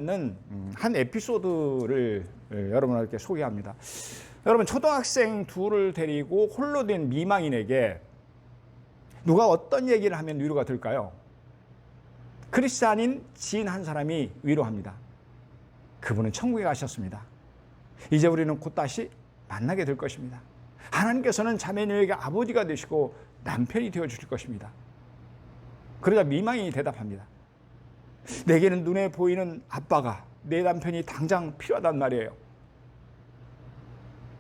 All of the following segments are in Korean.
는 한 에피소드를 여러분에게 소개합니다. 여러분, 초등학생 둘을 데리고 홀로 된 미망인에게 누가 어떤 얘기를 하면 위로가 될까요? 크리스찬인 지인 한 사람이 위로합니다. 그분은 천국에 가셨습니다. 이제 우리는 곧 다시 만나게 될 것입니다. 하나님께서는 자매녀에게 아버지가 되시고 남편이 되어 주실 것입니다. 그러자 미망인이 대답합니다. 내게는 눈에 보이는 아빠가, 내 남편이 당장 필요하단 말이에요.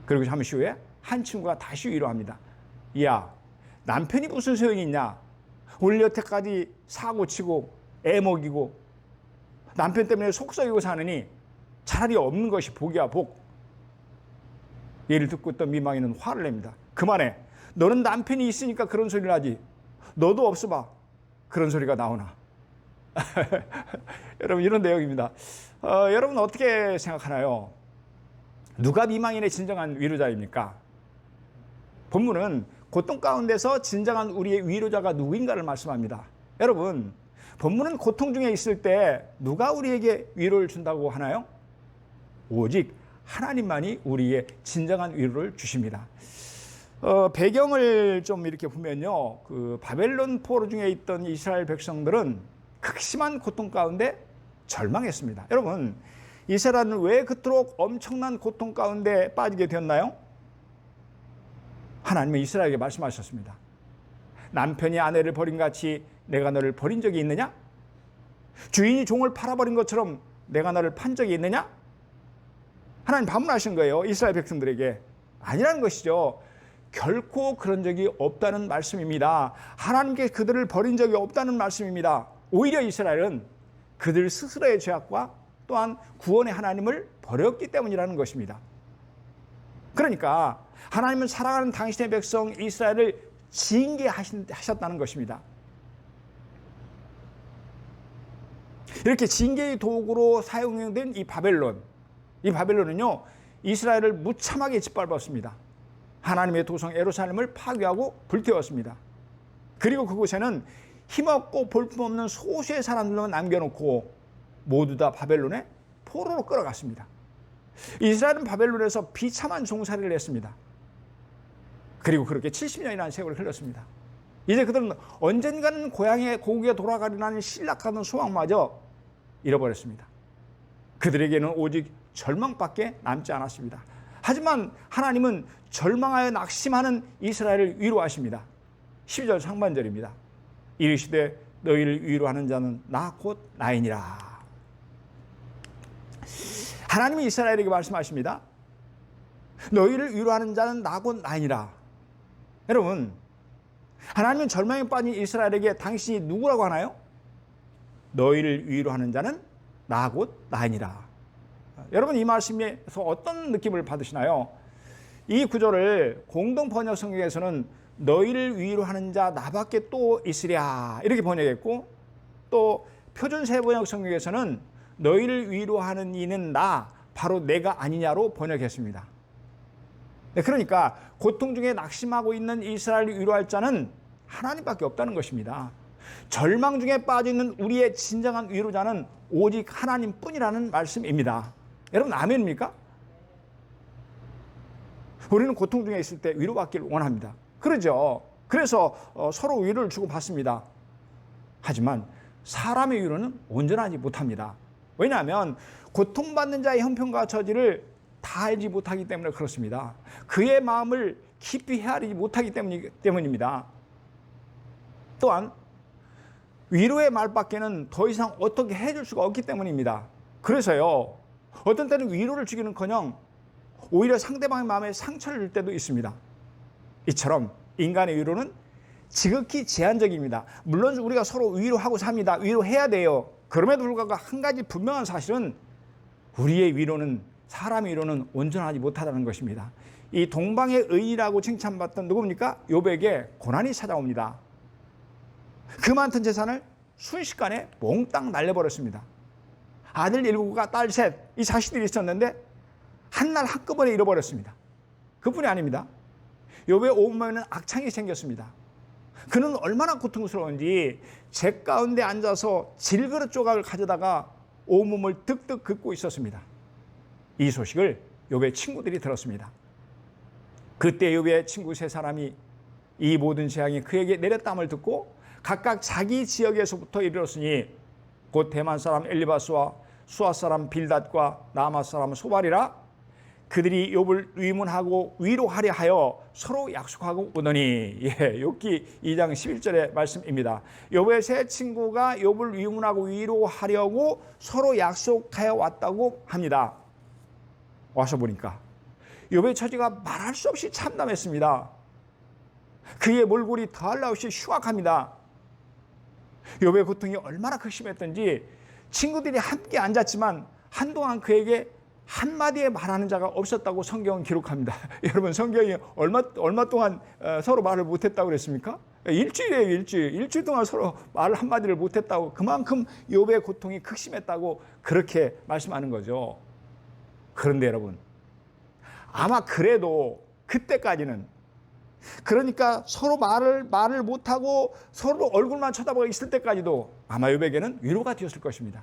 그리고 잠시 후에 한 친구가 다시 위로합니다. 야, 남편이 무슨 소용이 있냐? 오늘 여태까지 사고치고 애 먹이고 남편 때문에 속썩이고 사느니 차라리 없는 것이 복이야, 복. 얘를 듣고 있던 미망인은 화를 냅니다. 그만해. 너는 남편이 있으니까 그런 소리를 하지. 너도 없어봐. 그런 소리가 나오나. 여러분, 이런 내용입니다. 여러분 어떻게 생각하나요? 누가 미망인의 진정한 위로자입니까? 본문은 고통 가운데서 진정한 우리의 위로자가 누구인가를 말씀합니다. 여러분, 본문은 고통 중에 있을 때 누가 우리에게 위로를 준다고 하나요? 오직 하나님만이 우리의 진정한 위로를 주십니다. 배경을 좀 이렇게 보면요, 그 바벨론 포로 중에 있던 이스라엘 백성들은 극심한 고통 가운데 절망했습니다. 여러분, 이스라엘은 왜 그토록 엄청난 고통 가운데 빠지게 되었나요? 하나님은 이스라엘에게 말씀하셨습니다. 남편이 아내를 버린 같이 내가 너를 버린 적이 있느냐? 주인이 종을 팔아버린 것처럼 내가 너를 판 적이 있느냐? 하나님 반문하신 거예요, 이스라엘 백성들에게. 아니라는 것이죠. 결코 그런 적이 없다는 말씀입니다. 하나님께 그들을 버린 적이 없다는 말씀입니다. 오히려 이스라엘은 그들 스스로의 죄악과 또한 구원의 하나님을 버렸기 때문이라는 것입니다. 그러니까 하나님은 사랑하는 당신의 백성 이스라엘을 징계하셨다는 것입니다. 이렇게 징계의 도구로 사용된 이 바벨론은요, 이스라엘을 무참하게 짓밟았습니다. 하나님의 도성 예루살렘을 파괴하고 불태웠습니다. 그리고 그곳에는 힘없고 볼품없는 소수의 사람들만 남겨놓고 모두 다 바벨론의 포로로 끌어갔습니다. 이스라엘은 바벨론에서 비참한 종살이를 했습니다. 그리고 그렇게 70년이라는 세월이 흘렀습니다. 이제 그들은 언젠가는 고향의 고국에 돌아가리라는 신락하던 소망마저 잃어버렸습니다. 그들에게는 오직 절망밖에 남지 않았습니다. 하지만 하나님은 절망하여 낙심하는 이스라엘을 위로하십니다. 12절 상반절입니다. 이르시되 너희를 위로하는 자는 나 곧 나이니라. 하나님이 이스라엘에게 말씀하십니다. 너희를 위로하는 자는 나 곧 나이니라. 여러분, 하나님은 절망에 빠진 이스라엘에게 당신이 누구라고 하나요? 너희를 위로하는 자는 나 곧 나이니라. 여러분, 이 말씀에서 어떤 느낌을 받으시나요? 이 구절을 공동 번역 성경에서는 너희를 위로하는 자 나밖에 또 있으랴 이렇게 번역했고, 또 표준 세번역 성경에서는 너희를 위로하는 이는 나, 바로 내가 아니냐로 번역했습니다. 그러니까 고통 중에 낙심하고 있는 이스라엘을 위로할 자는 하나님밖에 없다는 것입니다. 절망 중에 빠지는 우리의 진정한 위로자는 오직 하나님뿐이라는 말씀입니다. 여러분, 아멘입니까? 우리는 고통 중에 있을 때 위로받기를 원합니다. 그러죠. 그래서 서로 위로를 주고 받습니다. 하지만 사람의 위로는 온전하지 못합니다. 왜냐하면 고통받는 자의 형편과 처지를 다 알지 못하기 때문에 그렇습니다. 그의 마음을 깊이 헤아리지 못하기 때문입니다. 또한 위로의 말밖에는 더 이상 어떻게 해줄 수가 없기 때문입니다. 그래서요, 어떤 때는 위로를 주기는커녕 오히려 상대방의 마음에 상처를 줄 때도 있습니다. 이처럼 인간의 위로는 지극히 제한적입니다. 물론 우리가 서로 위로하고 삽니다. 위로해야 돼요. 그럼에도 불구하고 한 가지 분명한 사실은 우리의 위로는, 사람의 위로는 온전하지 못하다는 것입니다. 이 동방의 의인이라고 칭찬받던 누굽니까? 욥에게 고난이 찾아옵니다. 그 많던 재산을 순식간에 몽땅 날려버렸습니다. 아들 7과 딸 3, 이 자식들이 있었는데 한날 한꺼번에 잃어버렸습니다. 그뿐이 아닙니다. 욥의 온몸에는 악창이 생겼습니다. 그는 얼마나 고통스러운지 제 가운데 앉아서 질그릇 조각을 가져다가 온몸을 득득 긁고 있었습니다. 이 소식을 욥의 친구들이 들었습니다. 그때 욥의 친구 세 사람이 이 모든 재앙이 그에게 내렸담을 듣고 각각 자기 지역에서부터 이르렀으니 곧 대만 사람 엘리바스와 수아 사람 빌닷과 나아마 사람 소발이라 그들이 욥을 위문하고 위로하려 하여 서로 약속하고 오더니 욥기 2장 11절의 말씀입니다. 욥의 세 친구가 욥을 위문하고 위로하려고 서로 약속하여 왔다고 합니다. 와서 보니까 욥의 처지가 말할 수 없이 참담했습니다. 그의 몰골이 더할 나위 없이 흉악합니다. 욥의 고통이 얼마나 극심했던지 친구들이 함께 앉았지만 한동안 그에게 한마디에 말하는 자가 없었다고 성경은 기록합니다. 여러분, 성경이 얼마 동안 서로 말을 못했다고 그랬습니까? 일주일이에요. 일주일 동안 서로 말을 한마디를 못했다고, 그만큼 욥의 고통이 극심했다고 그렇게 말씀하는 거죠. 그런데 여러분, 아마 그래도 그때까지는, 그러니까 서로 말을 못하고 서로 얼굴만 쳐다보고 있을 때까지도 아마 욥에게는 위로가 되었을 것입니다.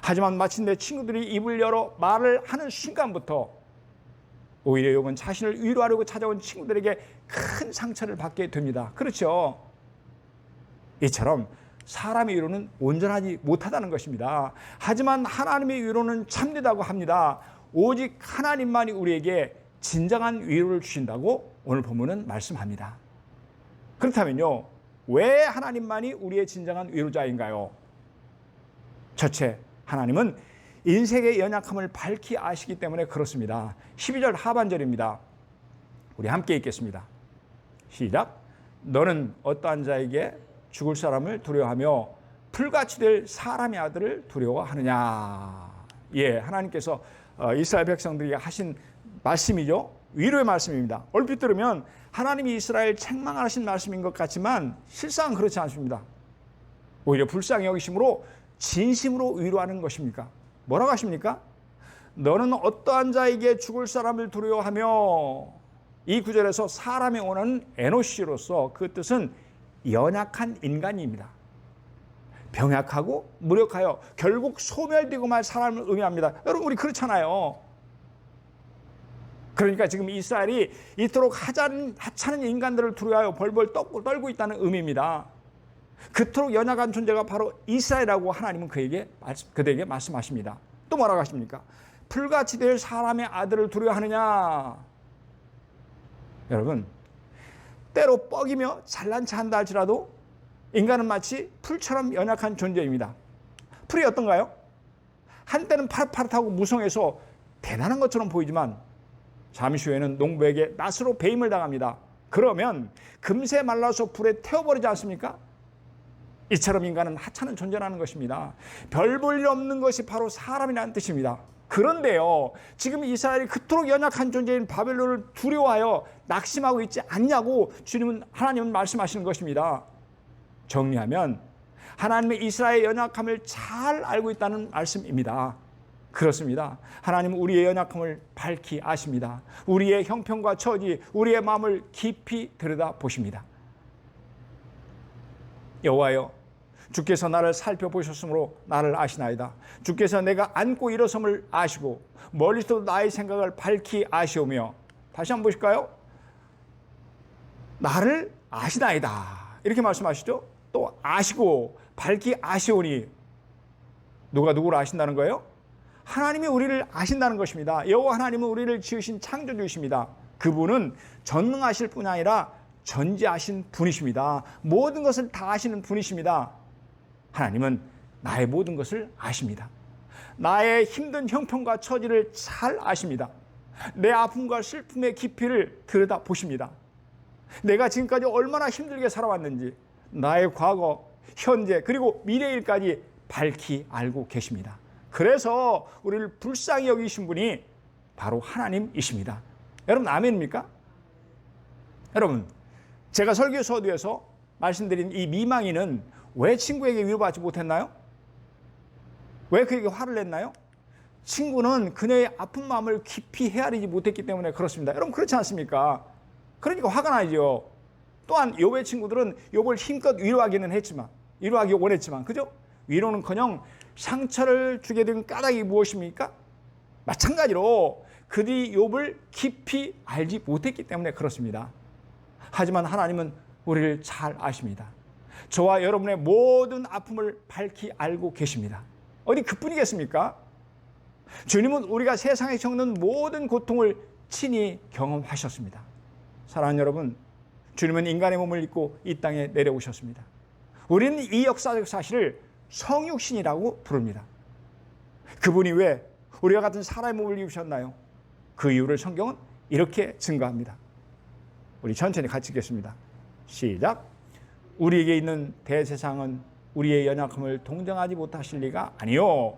하지만 마침내 친구들이 입을 열어 말을 하는 순간부터 오히려 욥은 자신을 위로하려고 찾아온 친구들에게 큰 상처를 받게 됩니다. 그렇죠? 이처럼 사람의 위로는 온전하지 못하다는 것입니다. 하지만 하나님의 위로는 참되다고 합니다. 오직 하나님만이 우리에게 진정한 위로를 주신다고 오늘 본문은 말씀합니다. 그렇다면요, 왜 하나님만이 우리의 진정한 위로자인가요? 첫째, 하나님은 인생의 연약함을 밝히 아시기 때문에 그렇습니다. 12절 하반절입니다. 우리 함께 읽겠습니다. 시작. 너는 어떠한 자에게 죽을 사람을 두려워하며 풀같이 될 사람의 아들을 두려워하느냐. 하나님께서 이스라엘 백성들에게 하신 말씀이죠. 위로의 말씀입니다. 얼핏 들으면 하나님이 이스라엘 책망하신 말씀인 것 같지만 실상은 그렇지 않습니다. 오히려 불쌍히 여기심으로 진심으로 위로하는 것입니까? 뭐라고 하십니까? 너는 어떠한 자에게 죽을 사람을 두려워하며, 이 구절에서 사람의 오는 에노시로서 그 뜻은 연약한 인간입니다. 병약하고 무력하여 결국 소멸되고 말 사람을 의미합니다. 여러분, 우리 그렇잖아요. 그러니까 지금 이스라엘이 이토록 하찮은 인간들을 두려워하여 벌벌 떨고 있다는 의미입니다. 그토록 연약한 존재가 바로 이스라엘이라고 하나님은 그들에게 말씀하십니다. 또 뭐라고 하십니까? 풀같이 될 사람의 아들을 두려워하느냐. 여러분, 때로 뻐기며 잘난 체 한다 할지라도 인간은 마치 풀처럼 연약한 존재입니다. 풀이 어떤가요? 한때는 파릇파릇하고 무성해서 대단한 것처럼 보이지만 잠시 후에는 농부에게 낫으로 배임을 당합니다. 그러면 금세 말라서 불에 태워버리지 않습니까? 이처럼 인간은 하찮은 존재라는 것입니다. 별 볼 일 없는 것이 바로 사람이라는 뜻입니다. 그런데요, 지금 이스라엘이 그토록 연약한 존재인 바벨론을 두려워하여 낙심하고 있지 않냐고 하나님은 말씀하시는 것입니다. 정리하면 하나님의 이스라엘의 연약함을 잘 알고 있다는 말씀입니다. 그렇습니다. 하나님은 우리의 연약함을 밝히 아십니다. 우리의 형편과 처지, 우리의 마음을 깊이 들여다보십니다. 여호와여, 주께서 나를 살펴보셨으므로 나를 아시나이다. 주께서 내가 앉고 일어섬을 아시고 멀리서도 나의 생각을 밝히 아시오며, 다시 한번 보실까요? 나를 아시나이다, 이렇게 말씀하시죠. 또 아시고 밝히 아시오니, 누가 누구를 아신다는 거예요? 하나님이 우리를 아신다는 것입니다. 여호와 하나님은 우리를 지으신 창조주이십니다. 그분은 전능하실 뿐 아니라 전지하신 분이십니다. 모든 것을 다 아시는 분이십니다. 하나님은 나의 모든 것을 아십니다. 나의 힘든 형편과 처지를 잘 아십니다. 내 아픔과 슬픔의 깊이를 들여다보십니다. 내가 지금까지 얼마나 힘들게 살아왔는지 나의 과거, 현재, 그리고 미래일까지 밝히 알고 계십니다. 그래서 우리를 불쌍히 여기신 분이 바로 하나님이십니다. 여러분, 아멘입니까? 여러분, 제가 설교 서두에서 말씀드린 이 미망인은 왜 친구에게 위로받지 못했나요? 왜 그에게 화를 냈나요? 친구는 그녀의 아픈 마음을 깊이 헤아리지 못했기 때문에 그렇습니다. 여러분, 그렇지 않습니까? 그러니까 화가 나죠. 또한 욥의 친구들은 욥을 힘껏 위로하기는 했지만, 위로하기 원했지만, 그죠? 위로는커녕 상처를 주게 된 까닭이 무엇입니까? 마찬가지로 그들이 욥을 깊이 알지 못했기 때문에 그렇습니다. 하지만 하나님은 우리를 잘 아십니다. 저와 여러분의 모든 아픔을 밝히 알고 계십니다. 어디 그뿐이겠습니까? 주님은 우리가 세상에 겪는 모든 고통을 친히 경험하셨습니다. 사랑하는 여러분, 주님은 인간의 몸을 입고 이 땅에 내려오셨습니다. 우리는 이 역사적 사실을 성육신이라고 부릅니다. 그분이 왜 우리와 같은 사람의 몸을 입으셨나요? 그 이유를 성경은 이렇게 증거합니다. 우리 천천히 같이 읽겠습니다. 시작. 우리에게 있는 대세상은 우리의 연약함을 동정하지 못하실 리가 아니요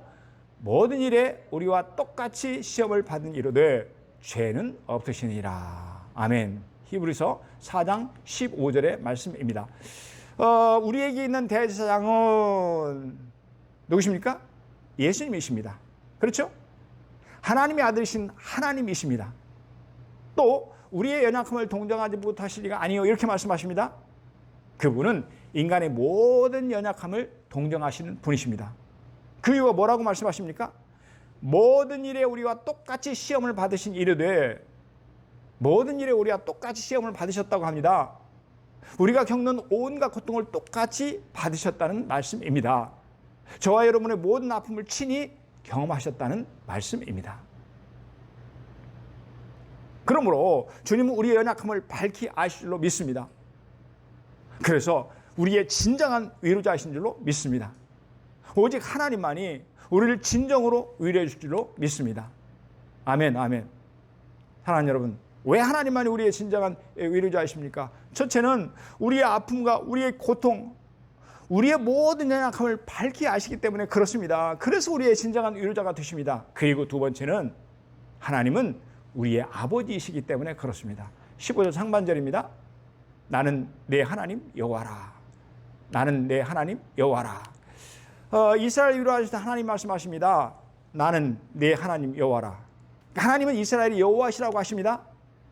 모든 일에 우리와 똑같이 시험을 받은 이로되 죄는 없으시니라. 아멘. 히브리서 4장 15절의 말씀입니다. 우리에게 있는 대제사장은 누구십니까? 예수님이십니다. 그렇죠? 하나님의 아들이신 하나님이십니다. 또 우리의 연약함을 동정하지 못하실 리가 아니요 이렇게 말씀하십니다. 그분은 인간의 모든 연약함을 동정하시는 분이십니다. 그 이유가 뭐라고 말씀하십니까? 모든 일에 우리와 똑같이 시험을 받으신 이르되 모든 일에 우리와 똑같이 시험을 받으셨다고 합니다. 우리가 겪는 온갖 고통을 똑같이 받으셨다는 말씀입니다. 저와 여러분의 모든 아픔을 친히 경험하셨다는 말씀입니다. 그러므로 주님은 우리의 연약함을 밝히 아실 줄로 믿습니다. 그래서 우리의 진정한 위로자이신 줄로 믿습니다. 오직 하나님만이 우리를 진정으로 위로해 줄 줄로 믿습니다. 아멘, 아멘. 사랑하는 여러분, 왜 하나님만이 우리의 진정한 위로자이십니까? 첫째는 우리의 아픔과 우리의 고통, 우리의 모든 연약함을 밝히 아시기 때문에 그렇습니다. 그래서 우리의 진정한 위로자가 되십니다. 그리고 두 번째는 하나님은 우리의 아버지이시기 때문에 그렇습니다. 15절 상반절입니다. 나는 내 하나님 여호와라. 나는 내 하나님 여호와라. 이스라엘 위로하실 때 하나님 말씀하십니다. 나는 내 하나님 여호와라. 하나님은 이스라엘이 여호와시라고 하십니다.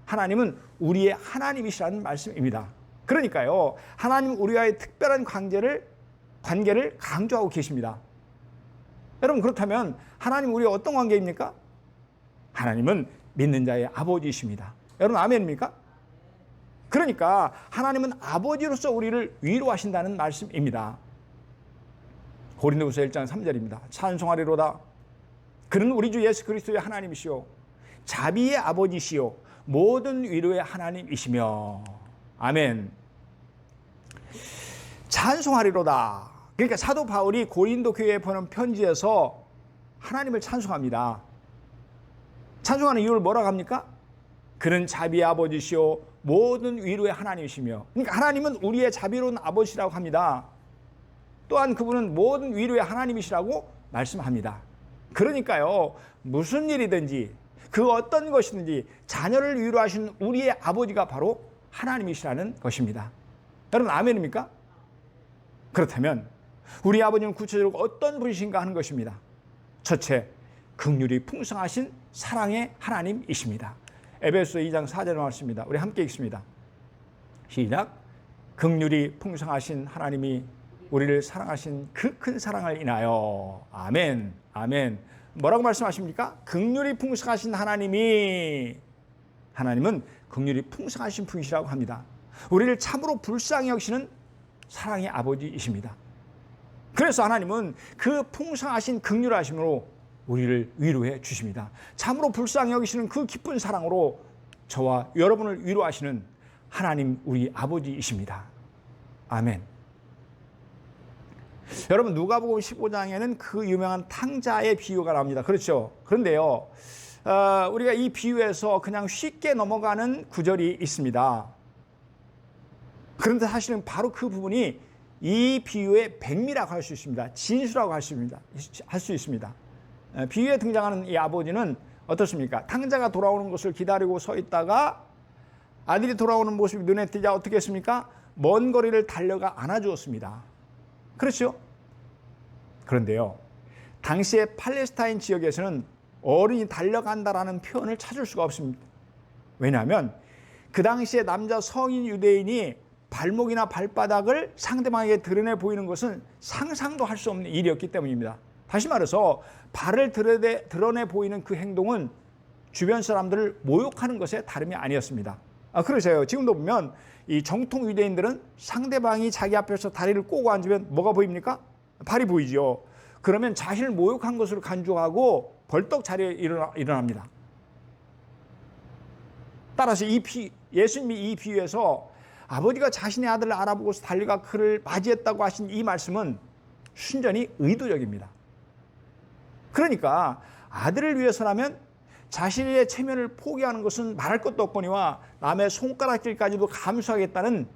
하나님은 우리의 하나님이시라는 말씀입니다. 그러니까요, 하나님은 우리와의 특별한 관계를 강조하고 계십니다. 여러분, 그렇다면 하나님 우리와 어떤 관계입니까? 하나님은 믿는 자의 아버지이십니다. 여러분, 아멘입니까? 그러니까 하나님은 아버지로서 우리를 위로하신다는 말씀입니다. 고린도후서 1장 3절입니다. 찬송하리로다. 그는 우리 주 예수 그리스도의 하나님이시오 자비의 아버지시오 모든 위로의 하나님이시며. 아멘. 찬송하리로다. 그러니까 사도 바울이 고린도 교회에 보낸 편지에서 하나님을 찬송합니다. 찬송하는 이유를 뭐라고 합니까? 그는 자비의 아버지시오 모든 위로의 하나님이시며. 그러니까 하나님은 우리의 자비로운 아버지라고 합니다. 또한 그분은 모든 위로의 하나님이시라고 말씀합니다. 그러니까요, 무슨 일이든지 그 어떤 것이든지 자녀를 위로하시는 우리의 아버지가 바로 하나님이시라는 것입니다. 여러분, 아멘입니까? 그렇다면 우리 아버지는 구체적으로 어떤 분이신가 하는 것입니다. 첫째, 긍휼이 풍성하신 사랑의 하나님이십니다. 에베소서 2장 4절 말씀입니다. 우리 함께 읽습니다. 시작. 긍휼이 풍성하신 하나님이 우리를 사랑하신 그 큰 사랑을 인하여. 아멘. 아멘. 뭐라고 말씀하십니까? 긍휼이 풍성하신 하나님은 긍휼이 풍성하신 분이시라고 합니다. 우리를 참으로 불쌍히 여기시는 사랑의 아버지이십니다. 그래서 하나님은 그 풍성하신 긍휼하심으로 우리를 위로해 주십니다. 참으로 불쌍히 여기시는 그 기쁜 사랑으로 저와 여러분을 위로하시는 하나님 우리 아버지이십니다. 아멘. 여러분, 누가복음 15장에는 그 유명한 탕자의 비유가 나옵니다. 그렇죠? 그런데요, 우리가 이 비유에서 그냥 쉽게 넘어가는 구절이 있습니다. 그런데 사실은 바로 그 부분이 이 비유의 백미라고 할 수 있습니다. 진수라고 할 수 있습니다. 비유에 등장하는 이 아버지는 어떻습니까? 탕자가 돌아오는 것을 기다리고 서 있다가 아들이 돌아오는 모습이 눈에 띄자 어떻게 했습니까? 먼 거리를 달려가 안아주었습니다. 그렇죠? 그런데요, 당시의 팔레스타인 지역에서는 어른이 달려간다라는 표현을 찾을 수가 없습니다. 왜냐하면 그 당시에 남자 성인 유대인이 발목이나 발바닥을 상대방에게 드러내 보이는 것은 상상도 할 수 없는 일이었기 때문입니다. 다시 말해서 발을 드러내 보이는 그 행동은 주변 사람들을 모욕하는 것에 다름이 아니었습니다. 그러세요. 지금도 보면 이 정통 유대인들은 상대방이 자기 앞에서 다리를 꼬고 앉으면 뭐가 보입니까? 발이 보이죠. 그러면 자신을 모욕한 것으로 간주하고 벌떡 자리에 일어납니다. 따라서 예수님이 이 비유에서 아버지가 자신의 아들을 알아보고서 달려가 그를 맞이했다고 하신 이 말씀은 순전히 의도적입니다. 그러니까 아들을 위해서라면 자신의 체면을 포기하는 것은 말할 것도 없거니와 남의 손가락질까지도 감수하겠다는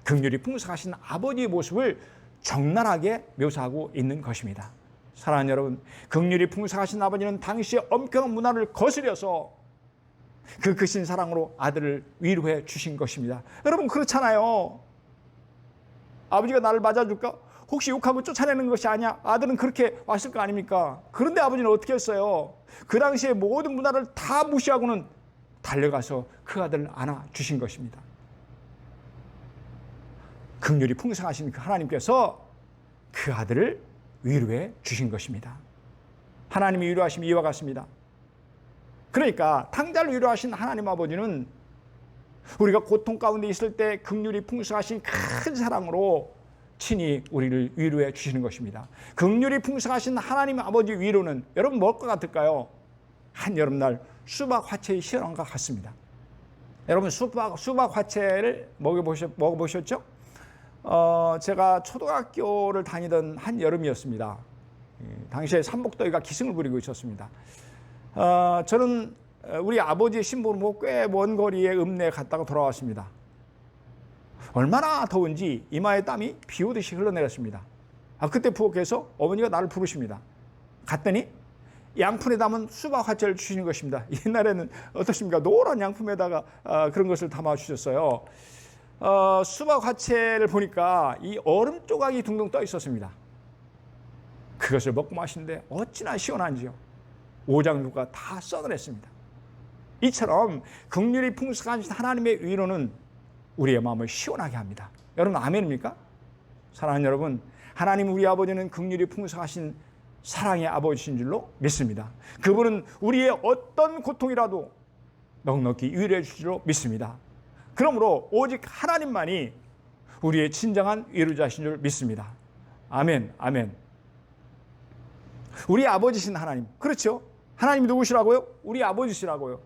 긍휼이 풍성하신 아버지의 모습을 적나라하게 묘사하고 있는 것입니다. 사랑하는 여러분, 긍휼이 풍성하신 아버지는 당시의 엄격한 문화를 거스려서 그 크신 사랑으로 아들을 위로해 주신 것입니다. 여러분, 그렇잖아요. 아버지가 나를 맞아줄까? 혹시 욕하고 쫓아내는 것이 아니야? 아들은 그렇게 왔을 거 아닙니까? 그런데 아버지는 어떻게 했어요? 그 당시에 모든 문화를 다 무시하고는 달려가서 그 아들을 안아주신 것입니다. 긍휼이 풍성하신 그 하나님께서 그 아들을 위로해 주신 것입니다. 하나님이 위로하심이 이와 같습니다. 그러니까 탕자를 위로하신 하나님 아버지는 우리가 고통 가운데 있을 때 긍휼이 풍성하신 큰 사랑으로 친히 우리를 위로해 주시는 것입니다. 긍휼이 풍성하신 하나님 아버지 위로는 여러분 뭘 것 같을까요? 한여름날 수박 화채의 시원함과 같습니다. 여러분 수박 화채를 먹어보셨죠? 제가 초등학교를 다니던 한여름이었습니다. 당시에 삼복더위가 기승을 부리고 있었습니다. 저는 우리 아버지의 신부로 꽤 먼 거리에 읍내에 갔다가 돌아왔습니다. 얼마나 더운지 이마에 땀이 비 오듯이 흘러내렸습니다. 그때 부엌에서 어머니가 나를 부르십니다. 갔더니 양푼에 담은 수박 화채를 주시는 것입니다. 옛날에는 어떻습니까? 노란 양품에다가 그런 것을 담아 주셨어요. 수박 화채를 보니까 이 얼음 조각이 둥둥 떠 있었습니다. 그것을 먹고 마시는데 어찌나 시원한지요. 오장육부가 다 써내렸습니다. 이처럼 긍휼이 풍성한 하나님의 위로는 우리의 마음을 시원하게 합니다. 여러분 아멘입니까? 사랑하는 여러분, 하나님 우리 아버지는 긍휼이 풍성하신 사랑의 아버지신 줄로 믿습니다. 그분은 우리의 어떤 고통이라도 넉넉히 위로해 주실 줄로 믿습니다. 그러므로 오직 하나님만이 우리의 진정한 위로자신 줄 믿습니다. 아멘, 아멘. 우리 아버지신 하나님, 그렇죠? 하나님이 누구시라고요? 우리 아버지시라고요.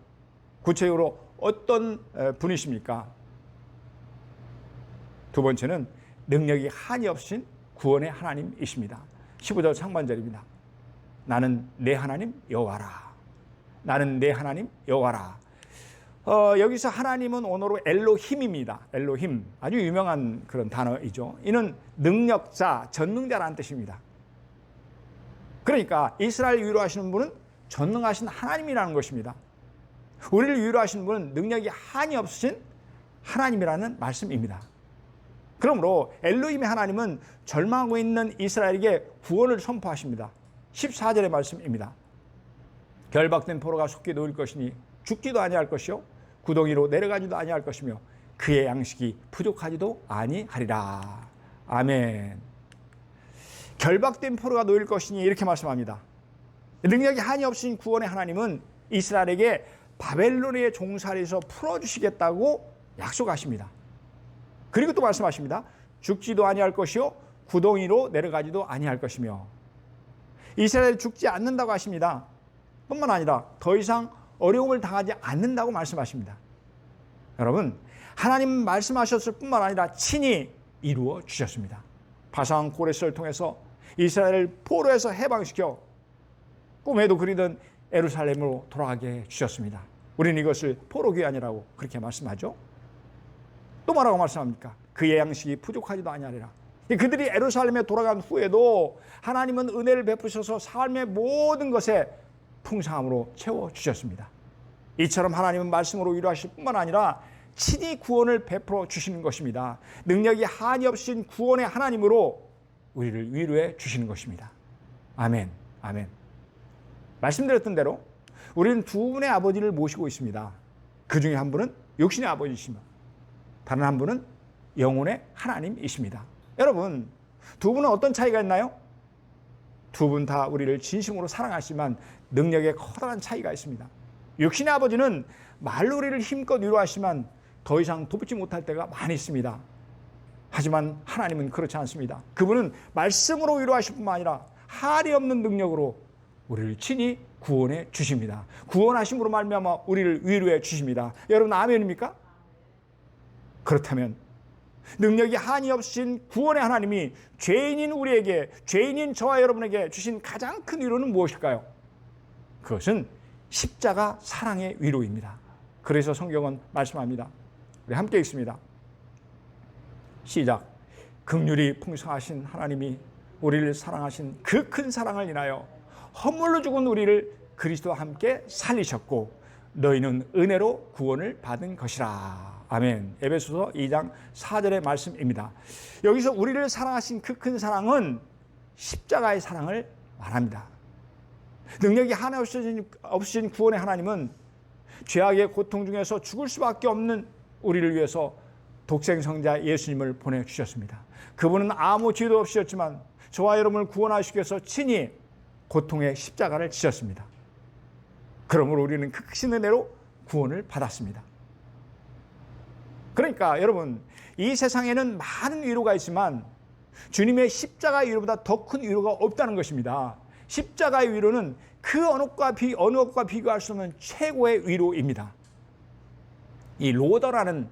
구체적으로 어떤 분이십니까? 두 번째는 능력이 한이 없으신 구원의 하나님이십니다. 15절 상반절입니다. 나는 내 하나님 여호와라. 나는 내 하나님 여호와라. 여기서 하나님은 언어로 엘로힘입니다. 엘로힘, 아주 유명한 그런 단어이죠. 이는 능력자, 전능자라는 뜻입니다. 그러니까 이스라엘 위로하시는 분은 전능하신 하나님이라는 것입니다. 우리를 위로하시는 분은 능력이 한이 없으신 하나님이라는 말씀입니다. 그러므로 엘로힘의 하나님은 절망하고 있는 이스라엘에게 구원을 선포하십니다. 14절의 말씀입니다. 결박된 포로가 속히 놓일 것이니 죽지도 아니할 것이요 구덩이로 내려가지도 아니할 것이며 그의 양식이 부족하지도 아니하리라. 아멘. 결박된 포로가 놓일 것이니 이렇게 말씀합니다. 능력이 한이 없으신 구원의 하나님은 이스라엘에게 바벨론의 종살이에서 풀어주시겠다고 약속하십니다. 그리고 또 말씀하십니다. 죽지도 아니할 것이요 구덩이로 내려가지도 아니할 것이며 이스라엘이 죽지 않는다고 하십니다. 뿐만 아니라 더 이상 어려움을 당하지 않는다고 말씀하십니다. 여러분, 하나님 말씀하셨을 뿐만 아니라 친히 이루어 주셨습니다. 바산 고레스를 통해서 이스라엘을 포로에서 해방시켜 꿈에도 그리던 예루살렘으로 돌아가게 해주셨습니다. 우리는 이것을 포로 귀환이라고 그렇게 말씀하죠. 또 뭐라고 말씀합니까? 그의 양식이 부족하지도 아니하리라. 그들이 예루살렘에 돌아간 후에도 하나님은 은혜를 베푸셔서 삶의 모든 것에 풍성함으로 채워주셨습니다. 이처럼 하나님은 말씀으로 위로하실 뿐만 아니라 친히 구원을 베풀어 주시는 것입니다. 능력이 한이 없으신 구원의 하나님으로 우리를 위로해 주시는 것입니다. 아멘, 아멘. 말씀드렸던 대로 우리는 두 분의 아버지를 모시고 있습니다. 그 중에 한 분은 육신의 아버지시며 다른 한 분은 영혼의 하나님이십니다. 여러분, 두 분은 어떤 차이가 있나요? 두 분 다 우리를 진심으로 사랑하시지만 능력에 커다란 차이가 있습니다. 육신의 아버지는 말로 우리를 힘껏 위로하시지만 더 이상 돕지 못할 때가 많이 있습니다. 하지만 하나님은 그렇지 않습니다. 그분은 말씀으로 위로하실 뿐만 아니라 한이 없는 능력으로 우리를 친히 구원해 주십니다. 구원하심으로 말미암아 우리를 위로해 주십니다. 여러분 아멘입니까? 그렇다면 능력이 한이 없으신 구원의 하나님이 죄인인 우리에게, 죄인인 저와 여러분에게 주신 가장 큰 위로는 무엇일까요? 그것은 십자가 사랑의 위로입니다. 그래서 성경은 말씀합니다. 우리 함께 읽습니다. 시작. 긍휼이 풍성하신 하나님이 우리를 사랑하신 그 큰 사랑을 인하여 허물로 죽은 우리를 그리스도와 함께 살리셨고 너희는 은혜로 구원을 받은 것이라. 아멘. 에베소서 2장 4절의 말씀입니다. 여기서 우리를 사랑하신 그 큰 사랑은 십자가의 사랑을 말합니다. 능력이 하나 없으신 구원의 하나님은 죄악의 고통 중에서 죽을 수밖에 없는 우리를 위해서 독생성자 예수님을 보내주셨습니다. 그분은 아무 죄도 없으셨지만 저와 여러분을 구원하시기 위해서 친히 고통의 십자가를 지셨습니다. 그러므로 우리는 크신 은혜로 구원을 받았습니다. 그러니까 여러분, 이 세상에는 많은 위로가 있지만 주님의 십자가의 위로보다 더 큰 위로가 없다는 것입니다. 십자가의 위로는 그 어느 것과 비교할 수 없는 최고의 위로입니다. 이 로더라는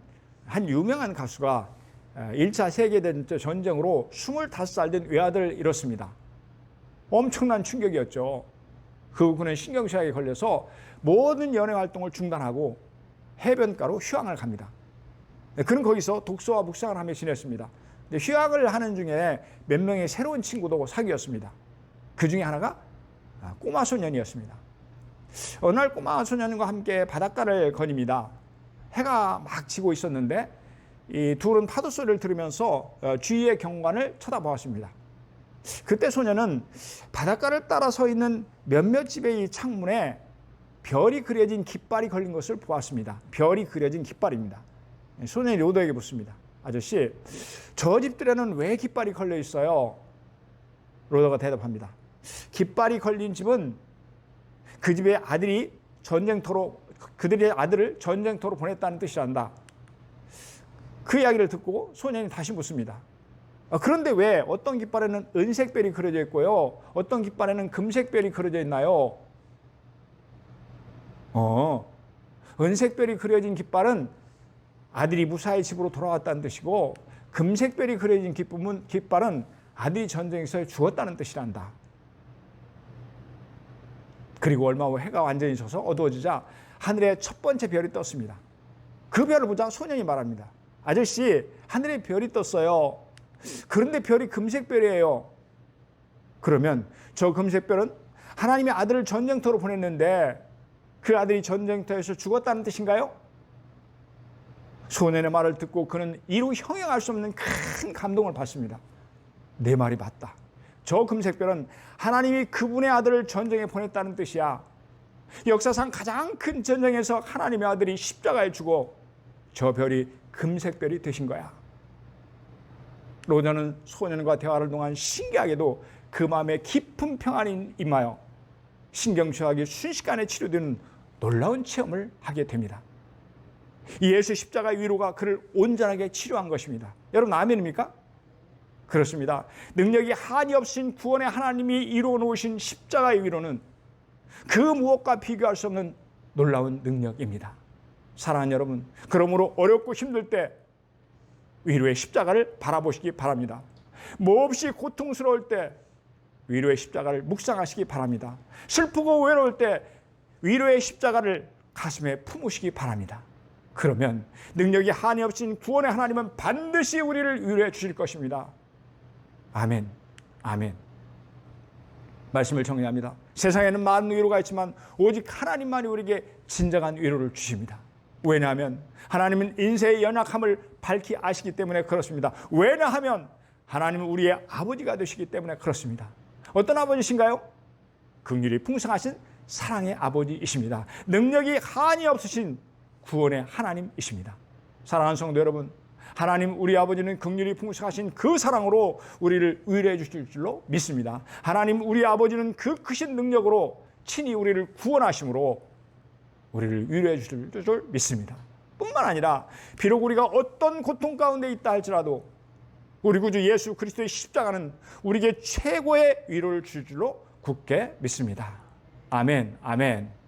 한 유명한 가수가 1차 세계대전으로 25살 된 외아들을 잃었습니다. 엄청난 충격이었죠. 그 그는 신경쇠약에 걸려서 모든 연애 활동을 중단하고 해변가로 휴양을 갑니다. 그는 거기서 독서와 묵상을 하며 지냈습니다. 근데 휴양을 하는 중에 몇 명의 새로운 친구도 사귀었습니다. 그 중에 하나가 꼬마 소년이었습니다. 어느 날 꼬마 소년과 함께 바닷가를 거닙니다. 해가 막 지고 있었는데 이 둘은 파도 소리를 들으면서 주위의 경관을 쳐다보았습니다. 그때 소년은 바닷가를 따라 서 있는 몇몇 집의 이 창문에 별이 그려진 깃발이 걸린 것을 보았습니다. 별이 그려진 깃발입니다. 소년이 로더에게 묻습니다. 아저씨, 저 집들에는 왜 깃발이 걸려 있어요? 로더가 대답합니다. 깃발이 걸린 집은 그 집의 아들이 그들의 아들을 전쟁터로 보냈다는 뜻이란다. 그 이야기를 듣고 소년이 다시 묻습니다. 그런데 왜 어떤 깃발에는 은색별이 그려져 있고요, 어떤 깃발에는 금색별이 그려져 있나요? 은색별이 그려진 깃발은 아들이 무사히 집으로 돌아왔다는 뜻이고, 금색별이 그려진 깃발은 아들이 전쟁에서 죽었다는 뜻이란다. 그리고 얼마 후 해가 완전히 져서 어두워지자 하늘에 첫 번째 별이 떴습니다. 그 별을 보자 소년이 말합니다. 아저씨, 하늘에 별이 떴어요. 그런데 별이 금색별이에요. 그러면 저 금색별은 하나님의 아들을 전쟁터로 보냈는데 그 아들이 전쟁터에서 죽었다는 뜻인가요? 소년의 말을 듣고 그는 이루 형용할 수 없는 큰 감동을 받습니다. 내 말이 맞다. 저 금색별은 하나님이 그분의 아들을 전쟁에 보냈다는 뜻이야. 역사상 가장 큰 전쟁에서 하나님의 아들이 십자가에 죽어 저 별이 금색별이 되신 거야. 로더는 소년과 대화를 동안 신기하게도 그 마음에 깊은 평안이 임하여 신경쇠약이 순식간에 치료되는 놀라운 체험을 하게 됩니다. 예수 십자가의 위로가 그를 온전하게 치료한 것입니다. 여러분 아멘입니까? 그렇습니다. 능력이 한이 없인 구원의 하나님이 이루어 놓으신 십자가의 위로는 그 무엇과 비교할 수 없는 놀라운 능력입니다. 사랑하는 여러분, 그러므로 어렵고 힘들 때 위로의 십자가를 바라보시기 바랍니다. 몹시 고통스러울 때 위로의 십자가를 묵상하시기 바랍니다. 슬프고 외로울 때 위로의 십자가를 가슴에 품으시기 바랍니다. 그러면 능력이 한이 없인 구원의 하나님은 반드시 우리를 위로해 주실 것입니다. 아멘, 아멘. 말씀을 정리합니다. 세상에는 많은 위로가 있지만 오직 하나님만이 우리에게 진정한 위로를 주십니다. 왜냐하면 하나님은 인생의 연약함을 밝히 아시기 때문에 그렇습니다. 왜냐하면 하나님은 우리의 아버지가 되시기 때문에 그렇습니다. 어떤 아버지신가요? 긍휼이 풍성하신 사랑의 아버지이십니다. 능력이 한이 없으신 구원의 하나님이십니다. 사랑하는 성도 여러분, 하나님 우리 아버지는 긍휼이 풍성하신 그 사랑으로 우리를 위로해 주실 줄로 믿습니다. 하나님 우리 아버지는 그 크신 능력으로 친히 우리를 구원하심으로 우리를 위로해 주실 줄 믿습니다. 뿐만 아니라 비록 우리가 어떤 고통 가운데 있다 할지라도 우리 구주 예수 그리스도의 십자가는 우리에게 최고의 위로를 줄 줄로 굳게 믿습니다. 아멘, 아멘.